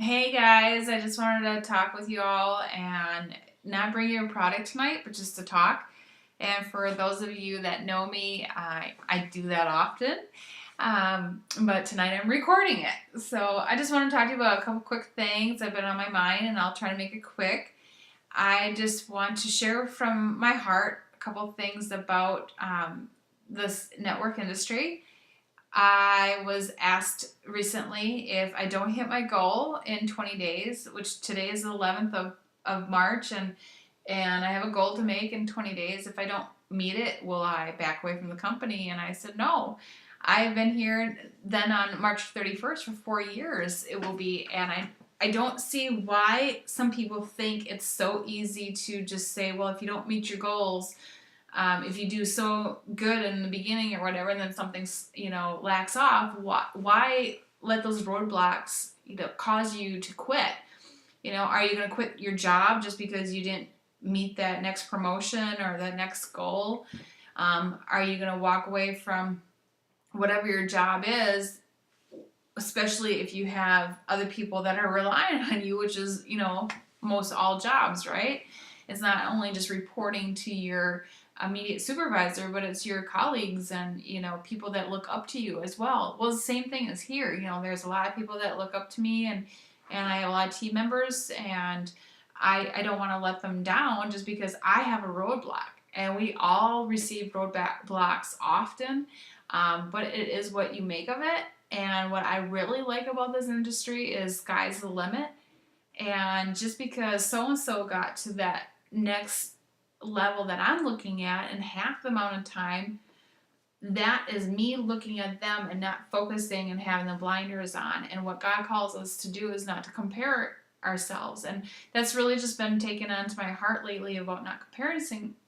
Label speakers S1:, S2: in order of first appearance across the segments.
S1: Hey guys, I just wanted to talk with you all and not bring you a product tonight, but just to talk. And for those of you that know me, I do that often. But tonight I'm recording it. So I just want to talk to you about a couple quick things that have been on my mind, and I'll try to make it quick. I just want to share from my heart a couple things about this network industry. I was asked recently if I don't hit my goal in 20 days, which today is the 11th of March, and I have a goal to make in 20 days. If I don't meet it, will I back away from the company? And I said, no. I've been here then on March 31st for 4 years. It will be, and I don't see why some people think it's so easy to just say, well, if you don't meet your goals, if you do so good in the beginning or whatever, and then something lacks off, why let those roadblocks cause you to quit? Are you going to quit your job just because you didn't meet that next promotion or that next goal? Are you going to walk away from whatever your job is, especially if you have other people that are relying on you, which is most all jobs, right? It's not only just reporting to your immediate supervisor, but it's your colleagues and people that look up to you as well. Well, the same thing is here. There's a lot of people that look up to me, and I have a lot of team members, and I don't want to let them down just because I have a roadblock. And we all receive roadblocks often, but it is what you make of it. And what I really like about this industry is sky's the limit. And just because so and so got to that next level that I'm looking at in half the amount of time, that is me looking at them and not focusing and having the blinders on. And what God calls us to do is not to compare ourselves. And that's really just been taken onto my heart lately about not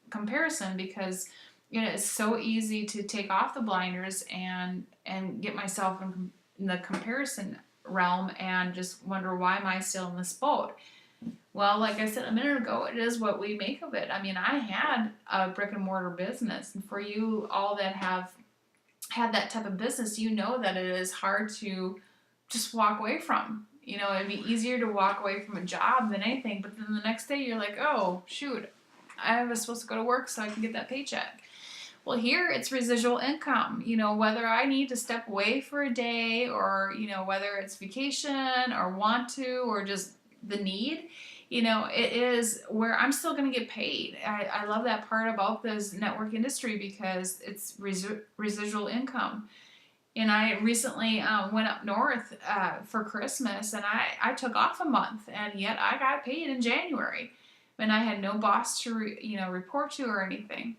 S1: comparison, because it's so easy to take off the blinders and get myself in the comparison realm and just wonder, why am I still in this boat? Well, like I said a minute ago, it is what we make of it. I mean, I had a brick and mortar business, and for you all that have had that type of business, that it is hard to just walk away from. It'd be easier to walk away from a job than anything, but then the next day you're like, oh, shoot, I was supposed to go to work so I can get that paycheck. Well, here it's residual income. Whether I need to step away for a day, or, whether it's vacation or want to, or just the need, it is where I'm still going to get paid. I love that part about this network industry because it's residual income. And I recently went up north for Christmas, and I took off a month, and yet I got paid in January, and I had no boss to report to or anything.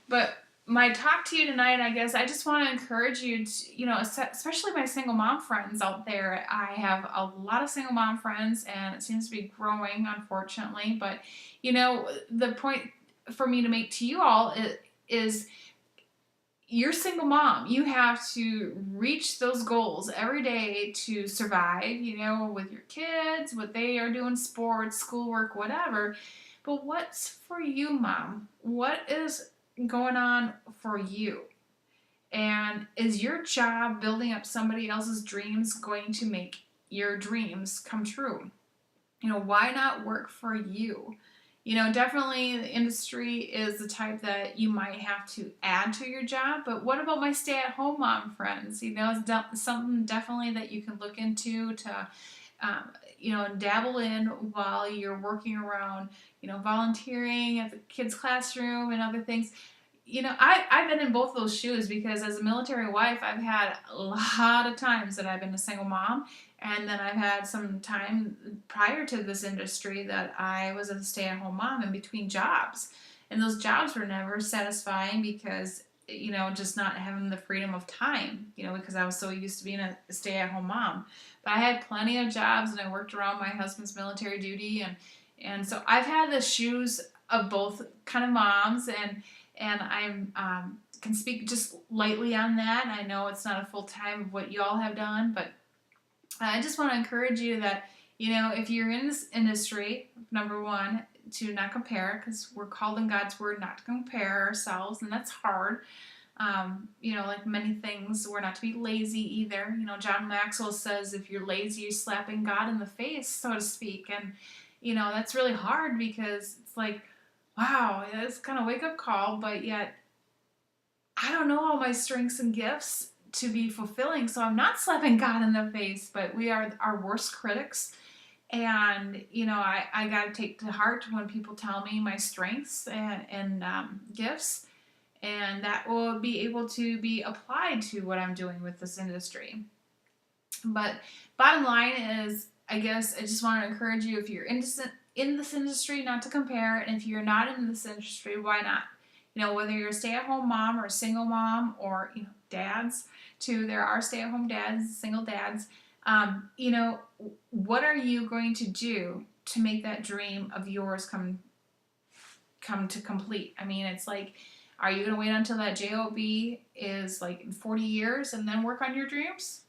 S1: But my talk to you tonight, I guess, I just want to encourage you to, especially my single mom friends out there. I have a lot of single mom friends, and it seems to be growing, unfortunately. But, the point for me to make to you all is you're single mom. You have to reach those goals every day to survive, with your kids, what they are doing, sports, schoolwork, whatever. But what's for you, mom? What is going on for you? And is your job building up somebody else's dreams going to make your dreams come true? Why not work for you? Definitely the industry is the type that you might have to add to your job, but what about my stay-at-home mom friends? It's something definitely that you can look into to dabble in while you're working around, volunteering at the kids' classroom and other things. I've been in both those shoes, because as a military wife, I've had a lot of times that I've been a single mom, and then I've had some time prior to this industry that I was a stay-at-home mom in between jobs. And those jobs were never satisfying because, just not having the freedom of time, because I was so used to being a stay-at-home mom. But I had plenty of jobs, and I worked around my husband's military duty, and so I've had the shoes of both kind of moms, and I can speak just lightly on that. I know it's not a full time of what you all have done, but I just want to encourage you that, if you're in this industry, number one, to not compare, because we're called in God's word not to compare ourselves, and that's hard. Like many things, we're not to be lazy either. John Maxwell says if you're lazy, you're slapping God in the face, so to speak. And, that's really hard because it's like, wow, it's kind of wake up call, but yet I don't know all my strengths and gifts to be fulfilling. So I'm not slapping God in the face, but we are our worst critics. And, I got to take to heart when people tell me my strengths and gifts, and that will be able to be applied to what I'm doing with this industry. But bottom line is, I guess I just want to encourage you, if you're in this industry, not to compare, and if you're not in this industry, why not? Whether you're a stay-at-home mom or a single mom, or dads too, there are stay-at-home dads, single dads. What are you going to do to make that dream of yours come to complete? I mean, it's like, are you going to wait until that job is like in 40 years and then work on your dreams?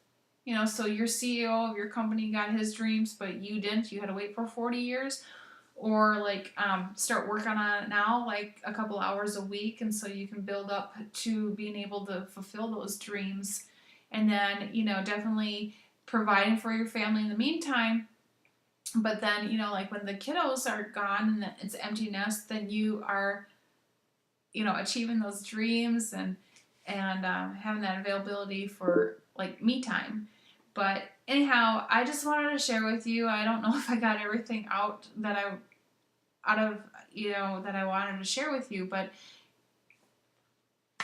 S1: So your CEO of your company got his dreams, but you didn't. You had to wait for 40 years. Or like start working on it now, like a couple hours a week, and so you can build up to being able to fulfill those dreams. And then, definitely providing for your family in the meantime. But then, like when the kiddos are gone and it's empty nest, then you are, achieving those dreams and having that availability for like me time. But anyhow, I just wanted to share with you. I don't know if I got everything out that I wanted to share with you, but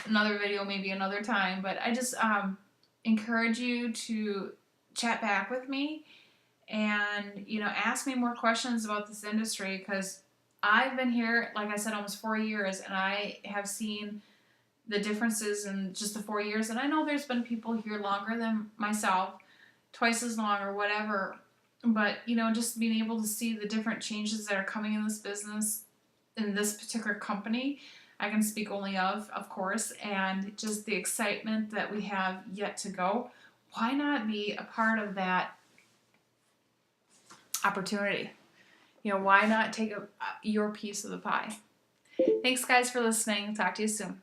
S1: another video, maybe another time. But I just encourage you to chat back with me and ask me more questions about this industry, because I've been here, like I said, almost 4 years, and I have seen the differences in just the 4 years. And I know there's been people here longer than myself, twice as long or whatever. But, just being able to see the different changes that are coming in this business, in this particular company, I can speak only of course, and just the excitement that we have yet to go. Why not be a part of that opportunity? Why not take your piece of the pie? Thanks, guys, for listening. Talk to you soon.